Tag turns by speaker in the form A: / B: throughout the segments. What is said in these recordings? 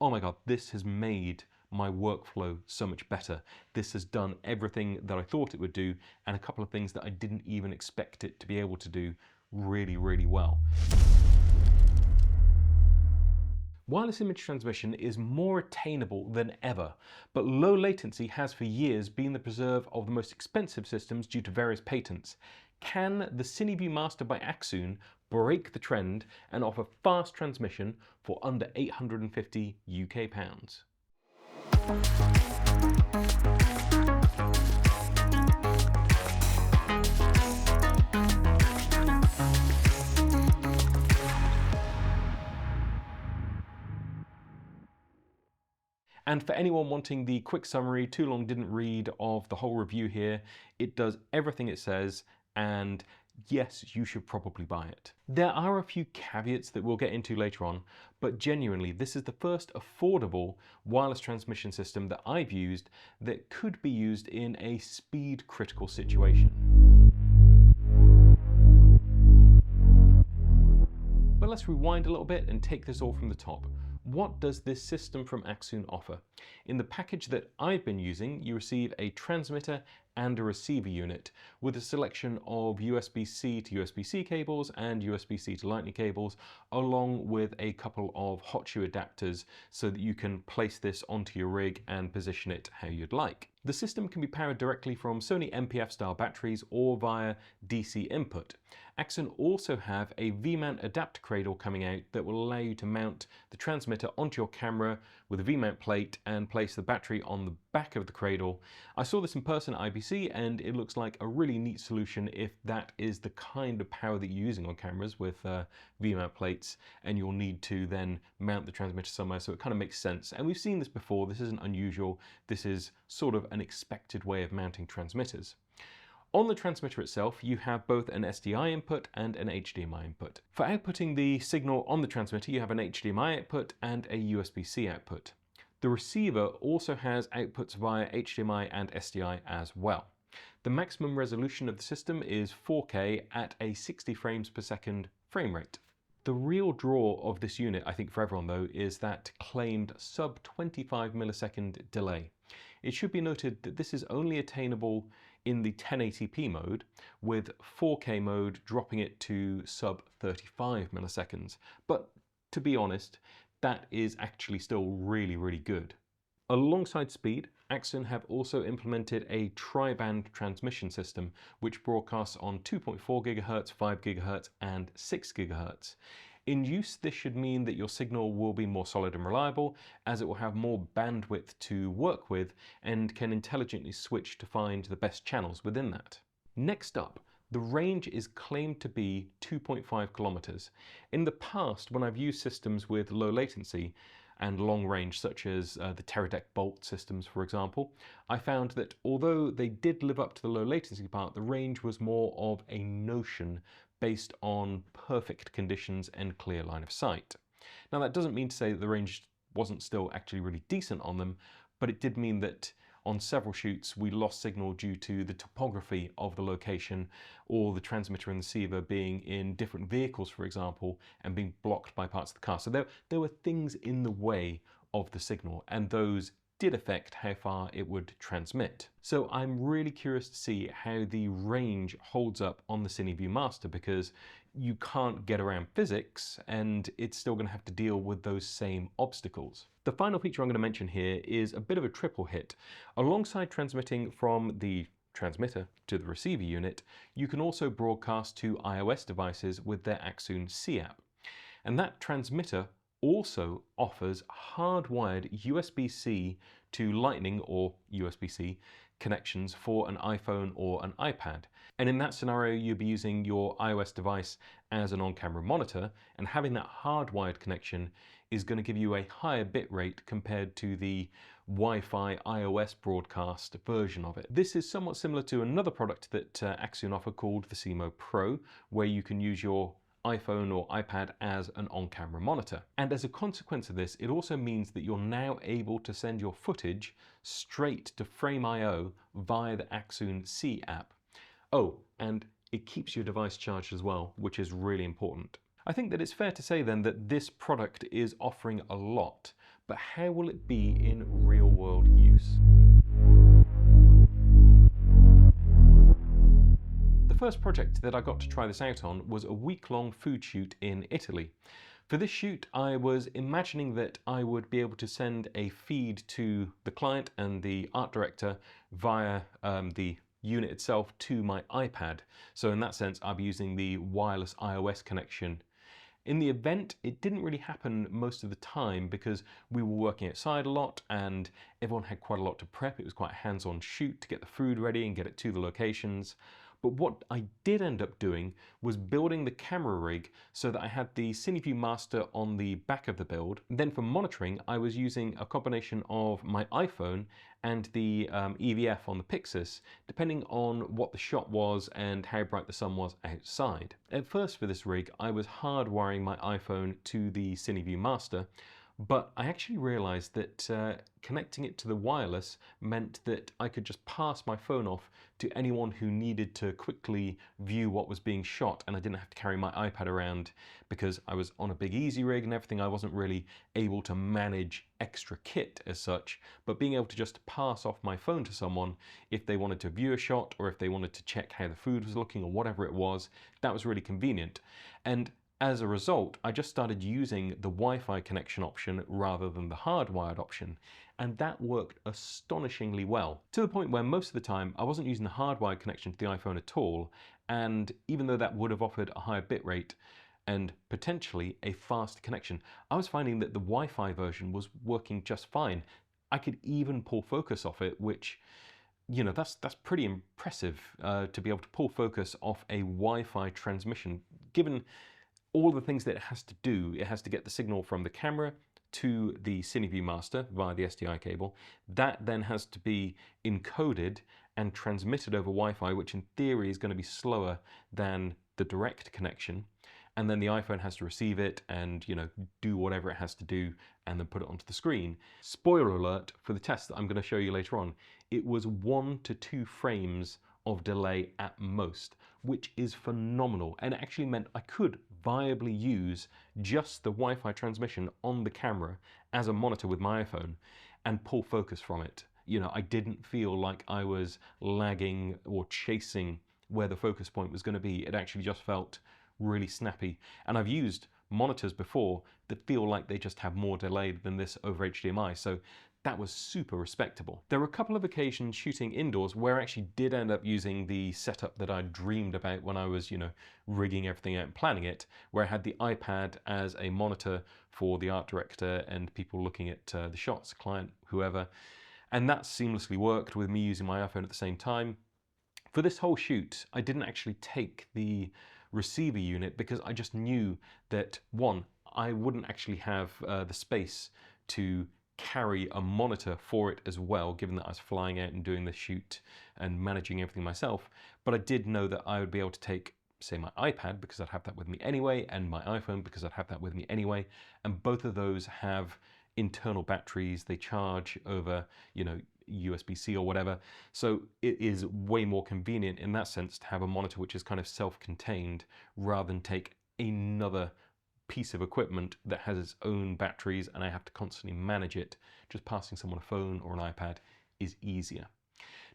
A: oh my God, this has made my workflow so much better. This has done everything that I thought it would do, and a couple of things that I didn't even expect it to be able to do really, really well. Wireless image transmission is more attainable than ever, but low latency has for years been the preserve of the most expensive systems due to various patents. Can the Cineview Master by Accsoon break the trend and offer fast transmission for under 850 UK pounds? And for anyone wanting the quick summary, too long didn't read, of the whole review here, it does everything it says, and yes, you should probably buy it. There are a few caveats that we'll get into later on, but genuinely, this is the first affordable wireless transmission system that I've used that could be used in a speed critical situation. But let's rewind a little bit and take this all from the top. What does this system from Accsoon offer? In the package that I've been using, you receive a transmitter and a receiver unit with a selection of USB-C to USB-C cables and USB-C to Lightning cables, along with a couple of hot shoe adapters so that you can place this onto your rig and position it how you'd like. The system can be powered directly from Sony MPF style batteries or via DC input. Accsoon also have a V-mount adapter cradle coming out that will allow you to mount the transmitter onto your camera with a V-mount plate and place the battery on the back of the cradle. I saw this in person at IBC and it looks like a really neat solution if that is the kind of power that you're using on cameras with V-mount plates, and you'll need to then mount the transmitter somewhere, so it kind of makes sense. And we've seen this before, this isn't unusual, this is sort of an expected way of mounting transmitters. On the transmitter itself, you have both an SDI input and an HDMI input. For outputting the signal on the transmitter, you have an HDMI output and a USB-C output. The receiver also has outputs via HDMI and SDI as well. The maximum resolution of the system is 4K at a 60 frames per second frame rate. The real draw of this unit, I think for everyone though, is that claimed sub 25 millisecond delay. It should be noted that this is only attainable in the 1080p mode, with 4K mode dropping it to sub 35 milliseconds. But to be honest, that is actually still really, really good. Alongside speed, Accsoon have also implemented a tri-band transmission system which broadcasts on 2.4 GHz, 5 GHz and 6 GHz. In use, this should mean that your signal will be more solid and reliable, as it will have more bandwidth to work with and can intelligently switch to find the best channels within that. Next up, the range is claimed to be 2.5 kilometers. In the past, when I've used systems with low latency and long range, such as the Teradek Bolt systems, for example, I found that although they did live up to the low latency part, the range was more of a notion based on perfect conditions and clear line of sight. Now, that doesn't mean to say that the range wasn't still actually really decent on them, but it did mean that on several shoots we lost signal due to the topography of the location, or the transmitter and receiver being in different vehicles, for example, and being blocked by parts of the car. So there were things in the way of the signal, and those did affect how far it would transmit. So I'm really curious to see how the range holds up on the Cineview Master, because you can't get around physics and it's still going to have to deal with those same obstacles. The final feature I'm going to mention here is a bit of a triple hit. Alongside transmitting from the transmitter to the receiver unit, you can also broadcast to iOS devices with their Accsoon C app. And that transmitter also offers hardwired USB-C to Lightning or USB-C connections for an iPhone or an iPad. And in that scenario, you'll be using your iOS device as an on-camera monitor, and having that hardwired connection is going to give you a higher bit rate compared to the Wi-Fi iOS broadcast version of it. This is somewhat similar to another product that Accsoon offer called the Simo Pro, where you can use your iPhone or iPad as an on-camera monitor. And as a consequence of this, it also means that you're now able to send your footage straight to Frame.io via the Accsoon C app. Oh, and it keeps your device charged as well, which is really important. I think that it's fair to say then that this product is offering a lot, but how will it be in real-world use? The first project that I got to try this out on was a week-long food shoot in Italy. For this shoot, I was imagining that I would be able to send a feed to the client and the art director via the unit itself to my iPad. So in that sense, I'll be using the wireless iOS connection. In the event, it didn't really happen most of the time because we were working outside a lot and everyone had quite a lot to prep. It was quite a hands-on shoot to get the food ready and get it to the locations. But what I did end up doing was building the camera rig so that I had the Cineview Master on the back of the build. And then for monitoring, I was using a combination of my iPhone and the EVF on the PYXIS, depending on what the shot was and how bright the sun was outside. At first for this rig, I was hardwiring my iPhone to the Cineview Master, but I actually realized that connecting it to the wireless meant that I could just pass my phone off to anyone who needed to quickly view what was being shot, and I didn't have to carry my iPad around because I was on a big easy rig and everything. I wasn't really able to manage extra kit as such, but being able to just pass off my phone to someone if they wanted to view a shot or if they wanted to check how the food was looking or whatever it was, that was really convenient. And as a result, I just started using the Wi-Fi connection option rather than the hardwired option, and that worked astonishingly well, to the point where most of the time I wasn't using the hardwired connection to the iPhone at all, and even though that would have offered a higher bitrate and potentially a faster connection, I was finding that the Wi-Fi version was working just fine. I could even pull focus off it, which, you know, that's pretty impressive to be able to pull focus off a Wi-Fi transmission, given all the things that it has to do. It has to get the signal from the camera to the Cineview Master via the SDI cable. That then has to be encoded and transmitted over Wi-Fi, which in theory is going to be slower than the direct connection. And then the iPhone has to receive it and, you know, do whatever it has to do and then put it onto the screen. Spoiler alert for the test that I'm going to show you later on. It was 1 to 2 frames of delay at most, which is phenomenal, and it actually meant I could viably use just the Wi-Fi transmission on the camera as a monitor with my iPhone and pull focus from it. You know, I didn't feel like I was lagging or chasing where the focus point was going to be. It actually just felt really snappy, and I've used monitors before that feel like they just have more delay than this over HDMI, so that was super respectable. There were a couple of occasions shooting indoors where I actually did end up using the setup that I dreamed about when I was, you know, rigging everything out and planning it, where I had the iPad as a monitor for the art director and people looking at the shots, client, whoever, and that seamlessly worked with me using my iPhone at the same time. For this whole shoot, I didn't actually take the receiver unit because I just knew that, one, I wouldn't actually have the space to carry a monitor for it as well, given that I was flying out and doing the shoot and managing everything myself. But I did know that I would be able to take, say, my iPad, because I'd have that with me anyway, and my iPhone, because I'd have that with me anyway, and both of those have internal batteries. They charge over, you know, USB-C or whatever, so it is way more convenient in that sense to have a monitor which is kind of self-contained rather than take another piece of equipment that has its own batteries and I have to constantly manage it. Just passing someone a phone or an iPad is easier.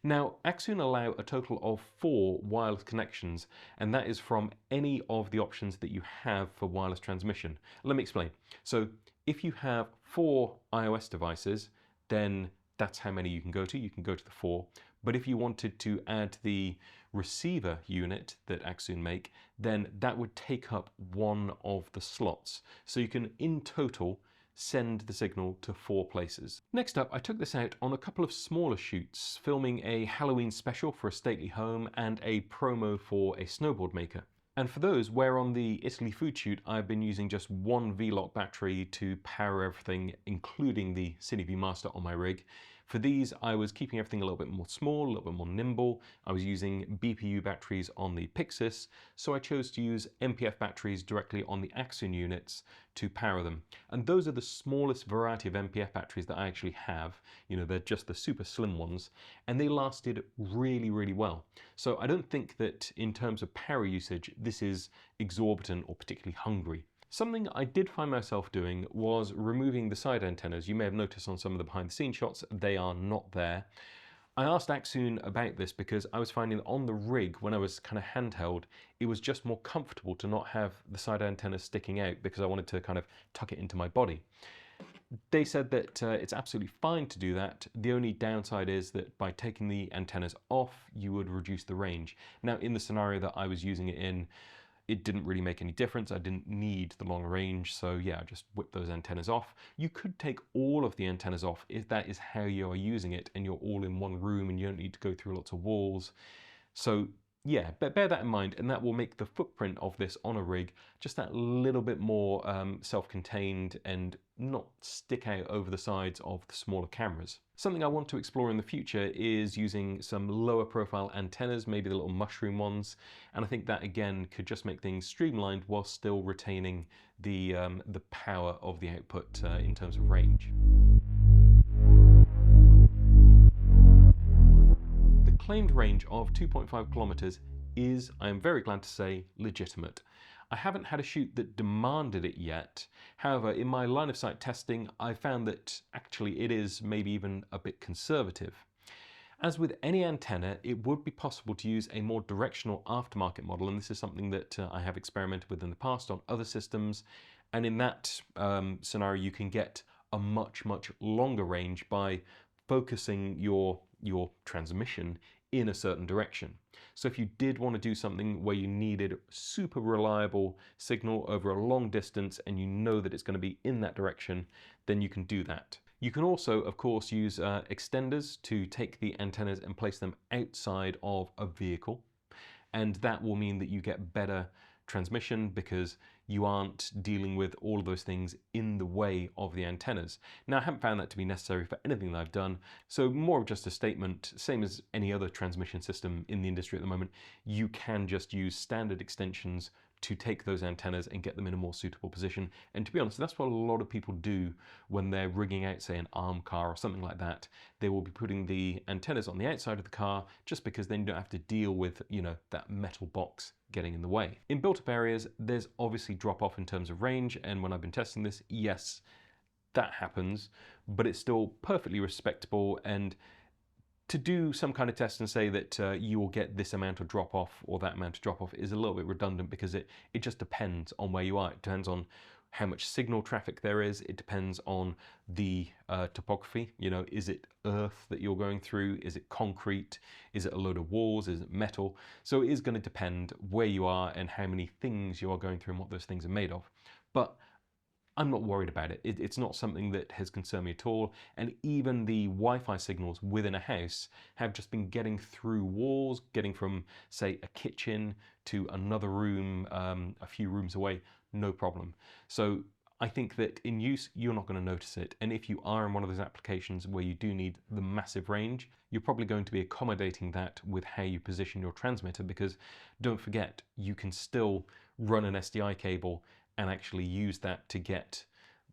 A: Now, Accsoon allow a total of 4 wireless connections, and that is from any of the options that you have for wireless transmission. Let me explain. So if you have 4 iOS devices, then that's how many you can go to. You can go to the 4. But if you wanted to add the receiver unit that Accsoon make, then that would take up 1 of the slots. So you can, in total, send the signal to 4 places. Next up, I took this out on a couple of smaller shoots, filming a Halloween special for a stately home and a promo for a snowboard maker. And for those, where on the Italy food shoot, I've been using just 1 V-Lock battery to power everything, including the Cineview Master on my rig. For these, I was keeping everything a little bit more small, a little bit more nimble. I was using BPU batteries on the PYXIS, so I chose to use MPF batteries directly on the Accsoon units to power them. And those are the smallest variety of MPF batteries that I actually have. You know, they're just the super slim ones, and they lasted really, really well. So I don't think that in terms of power usage, this is exorbitant or particularly hungry. Something I did find myself doing was removing the side antennas. You may have noticed on some of the behind the scenes shots, they are not there. I asked Accsoon about this because I was finding that on the rig, when I was kind of handheld, it was just more comfortable to not have the side antennas sticking out because I wanted to kind of tuck it into my body. They said that it's absolutely fine to do that. The only downside is that by taking the antennas off, you would reduce the range. Now, in the scenario that I was using it in, it didn't really make any difference. I didn't need the long range, so yeah, I just whipped those antennas off. You could take all of the antennas off if that is how you are using it and you're all in one room and you don't need to go through lots of walls. So yeah, bear that in mind, and that will make the footprint of this on a rig just that little bit more self-contained and not stick out over the sides of the smaller cameras. Something I want to explore in the future is using some lower profile antennas, maybe the little mushroom ones, and I think that again could just make things streamlined while still retaining the power of the output in terms of range. The claimed range of 2.5 kilometers is, I am very glad to say, legitimate. I haven't had a shoot that demanded it yet. However, in my line of sight testing, I found that actually it is maybe even a bit conservative. As with any antenna, it would be possible to use a more directional aftermarket model, and this is something that I have experimented with in the past on other systems, and in that scenario you can get a much longer range by focusing your transmission in a certain direction. So if you did want to do something where you needed super reliable signal over a long distance and you know that it's going to be in that direction, then you can do that. You can also, of course, use extenders to take the antennas and place them outside of a vehicle, and that will mean that you get better transmission because you aren't dealing with all of those things in the way of the antennas. Now, I haven't found that to be necessary for anything that I've done, so more of just a statement, same as any other transmission system in the industry at the moment, you can just use standard extensions to take those antennas and get them in a more suitable position. And to be honest, that's what a lot of people do when they're rigging out, say, an arm car or something like that. They will be putting the antennas on the outside of the car just because then you don't have to deal with, you know, that metal box getting in the way. In built-up areas, there's obviously drop-off in terms of range, and when I've been testing this, yes, that happens, but it's still perfectly respectable. And to do some kind of test and say that you will get this amount of drop-off or that amount of drop-off is a little bit redundant because it just depends on where you are. It depends on how much signal traffic there is. It depends on the topography. You know, is it earth that you're going through? Is it concrete? Is it a load of walls? Is it metal? So it is going to depend where you are and how many things you are going through and what those things are made of. But I'm not worried about it. It's not something that has concerned me at all. And even the Wi-Fi signals within a house have just been getting through walls, getting from, say, a kitchen to another room, a few rooms away, no problem. So I think that in use, you're not going to notice it. And if you are in one of those applications where you do need the massive range, you're probably going to be accommodating that with how you position your transmitter, because don't forget, you can still run an SDI cable and actually use that to get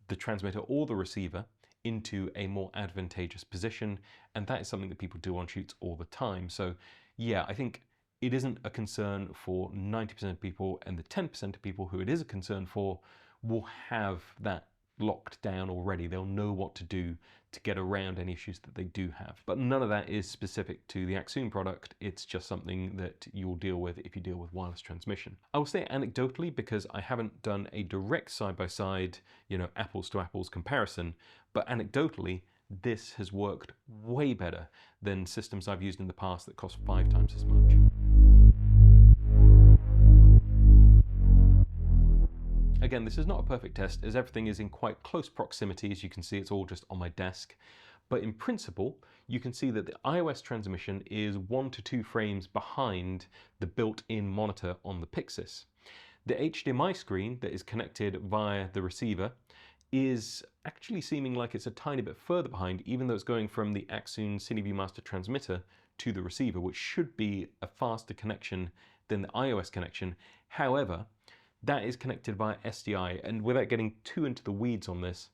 A: the transmitter or the receiver into a more advantageous position. And that is something that people do on shoots all the time. So yeah, I think it isn't a concern for 90% of people, and the 10% of people who it is a concern for will have that locked down already. They'll know what to do to get around any issues that they do have. But none of that is specific to the Accsoon product. It's just something that you'll deal with if you deal with wireless transmission. I will say anecdotally, because I haven't done a direct side-by-side, you know, apples to apples comparison, but anecdotally, this has worked way better than systems I've used in the past that cost 5 times as much. Again, this is not a perfect test, as everything is in quite close proximity. As you can see, it's all just on my desk. But in principle, you can see that the iOS transmission is 1 to 2 frames behind the built-in monitor on the PYXIS. The HDMI screen that is connected via the receiver is actually seeming like it's a tiny bit further behind, even though it's going from the Accsoon Cineview Master transmitter to the receiver, which should be a faster connection than the iOS connection. However, that is connected via SDI, and without getting too into the weeds on this,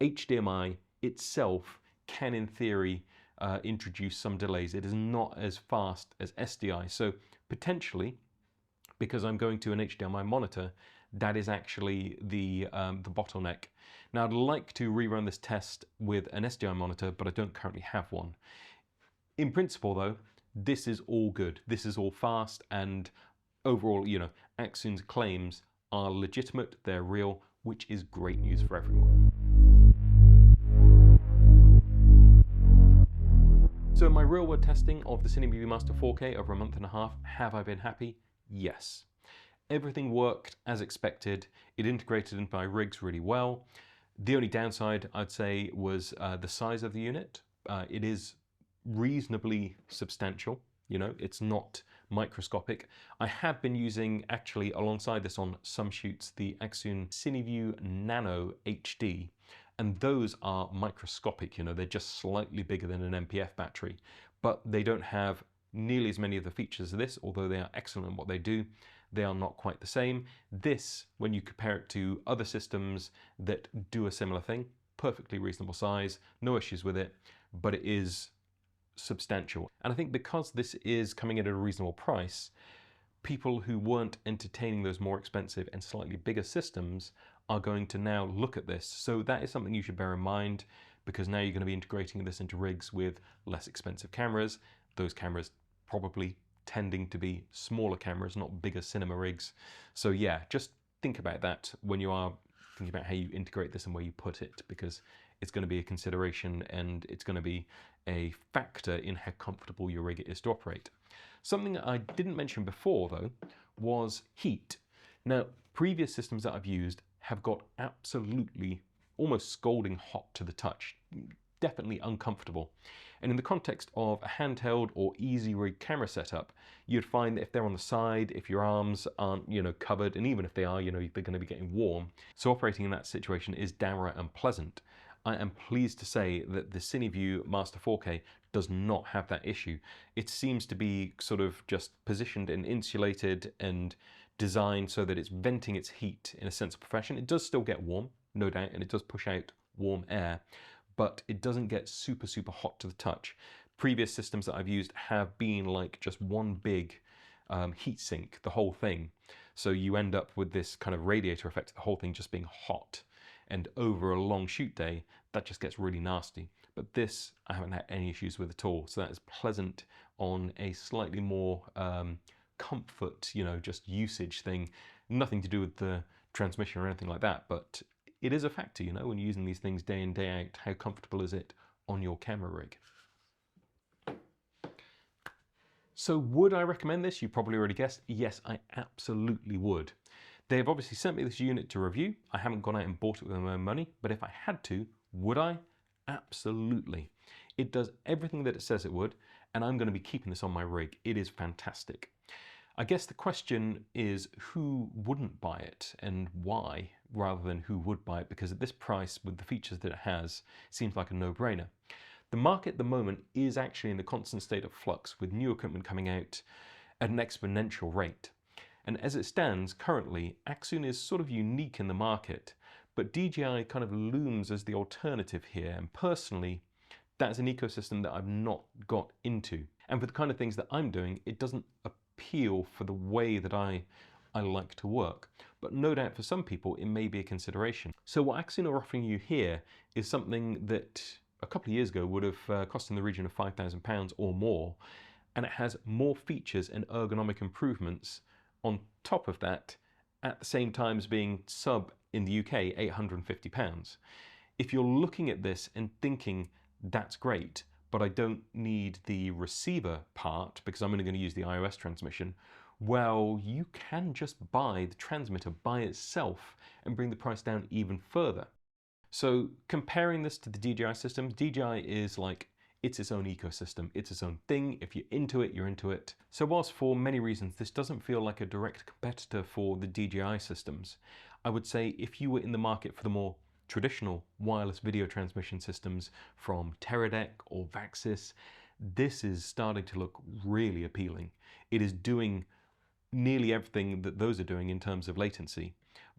A: HDMI itself can, in theory, introduce some delays. It is not as fast as SDI, so potentially, because I'm going to an HDMI monitor, that is actually the bottleneck. Now I'd like to rerun this test with an SDI monitor, but I don't currently have one. In principle though, this is all good. This is all fast, and overall, you know, Accsoon's claims are legitimate, they're real, which is great news for everyone. So in my real-world testing of the Cineview Master 4K over a month and a half, have I been happy? Yes. Everything worked as expected. It integrated into my rigs really well. The only downside, I'd say, was the size of the unit. It is reasonably substantial, you know, it's not microscopic. I have been using, actually, alongside this on some shoots, the Accsoon Cineview Nano HD, and those are microscopic, you know, they're just slightly bigger than an MPF battery, but they don't have nearly as many of the features of this, although they are excellent in what they do. They are not quite the same. This, when you compare it to other systems that do a similar thing, perfectly reasonable size, no issues with it, but it is substantial. And I think because this is coming in at a reasonable price, people who weren't entertaining those more expensive and slightly bigger systems are going to now look at this. So that is something you should bear in mind, because now you're going to be integrating this into rigs with less expensive cameras. Those cameras probably tending to be smaller cameras, not bigger cinema rigs. So yeah, just think about that when you are thinking about how you integrate this and where you put it, because it's going to be a consideration and it's going to be a factor in how comfortable your rig is to operate. Something I didn't mention before though was heat. Now, previous systems that I've used have got absolutely almost scalding hot to the touch, definitely uncomfortable. And in the context of a handheld or easy rig camera setup, you'd find that if they're on the side, if your arms aren't, you know, covered, and even if they are, you know, they're going to be getting warm. So operating in that situation is downright unpleasant. I am pleased to say that the Cineview Master 4K does not have that issue. It seems to be sort of just positioned and insulated and designed so that it's venting its heat in a sensible fashion. It does still get warm, no doubt, and it does push out warm air, but it doesn't get super, super hot to the touch. Previous systems that I've used have been like just one big heat sink, the whole thing. So you end up with this kind of radiator effect, the whole thing just being hot. And over a long shoot day, that just gets really nasty. But this, I haven't had any issues with at all. So that is pleasant on a slightly more comfort, you know, just usage thing. Nothing to do with the transmission or anything like that, but it is a factor, you know, when you're using these things day in, day out, how comfortable is it on your camera rig? So would I recommend this? You probably already guessed. Yes, I absolutely would. They've obviously sent me this unit to review. I haven't gone out and bought it with my own money, but if I had to, would I? Absolutely. It does everything that it says it would, and I'm going to be keeping this on my rig. It is fantastic. I guess the question is who wouldn't buy it and why, rather than who would buy it, because at this price, with the features that it has, it seems like a no-brainer. The market at the moment is actually in a constant state of flux, with new equipment coming out at an exponential rate. And as it stands currently, Accsoon is sort of unique in the market, but DJI kind of looms as the alternative here. And personally, that's an ecosystem that I've not got into. And for the kind of things that I'm doing, it doesn't appeal for the way that I like to work. But no doubt for some people, it may be a consideration. So what Accsoon are offering you here is something that a couple of years ago would have cost in the region of £5,000 or more. And it has more features and ergonomic improvements on top of that, at the same time as being sub in the UK £850. If you're looking at this and thinking that's great, but I don't need the receiver part because I'm only going to use the iOS transmission, well, you can just buy the transmitter by itself and bring the price down even further. So comparing this to the DJI system, DJI is like, it's its own ecosystem, it's its own thing. If you're into it, you're into it. So whilst for many reasons this doesn't feel like a direct competitor for the DJI systems, I would say if you were in the market for the more traditional wireless video transmission systems from Teradek or PYXIS, this is starting to look really appealing. It is doing nearly everything that those are doing in terms of latency,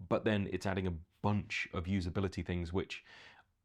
A: but then it's adding a bunch of usability things which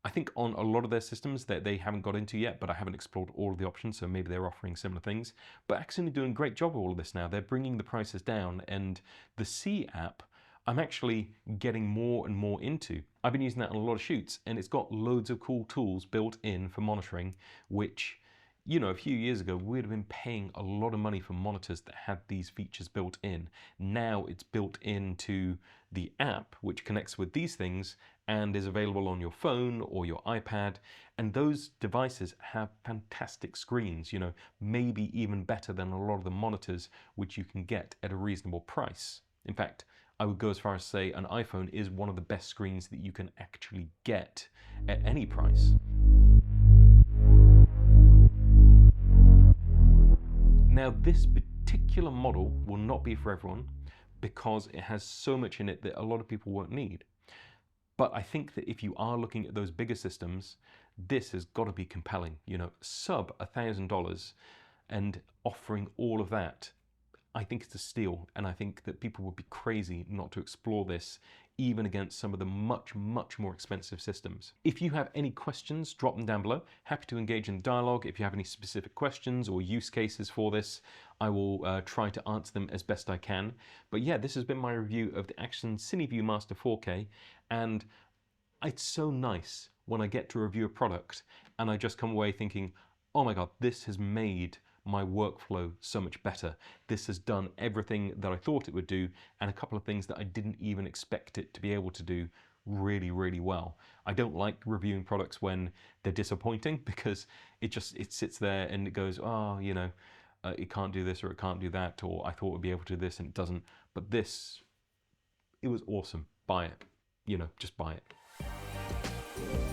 A: I think on a lot of their systems that they haven't got into yet, but I haven't explored all of the options, so maybe they're offering similar things. But Accsoon are doing a great job of all of this now. They're bringing the prices down, and the C app, I'm actually getting more and more into. I've been using that on a lot of shoots, and it's got loads of cool tools built in for monitoring, which, you know, a few years ago, we'd have been paying a lot of money for monitors that had these features built in. Now it's built into the app, which connects with these things and is available on your phone or your iPad. And those devices have fantastic screens, you know, maybe even better than a lot of the monitors which you can get at a reasonable price. In fact, I would go as far as to say an iPhone is one of the best screens that you can actually get at any price. Now, this particular model will not be for everyone because it has so much in it that a lot of people won't need. But I think that if you are looking at those bigger systems, this has got to be compelling. You know, sub $1,000 and offering all of that, I think it's a steal, and I think that people would be crazy not to explore this, even against some of the much, much more expensive systems. If you have any questions, drop them down below. Happy to engage in dialogue. If you have any specific questions or use cases for this, I will try to answer them as best I can. But yeah, this has been my review of the Accsoon Cineview Master 4K, and it's so nice when I get to review a product and I just come away thinking, oh my God, this has made my workflow so much better. This has done everything that I thought it would do, and a couple of things that I didn't even expect it to be able to do really, really well. I don't like reviewing products when they're disappointing, because it sits there and it goes, oh, you know, it can't do this or it can't do that, or I thought it would be able to do this and it doesn't. But this, it was awesome. Buy it. You know, just buy it.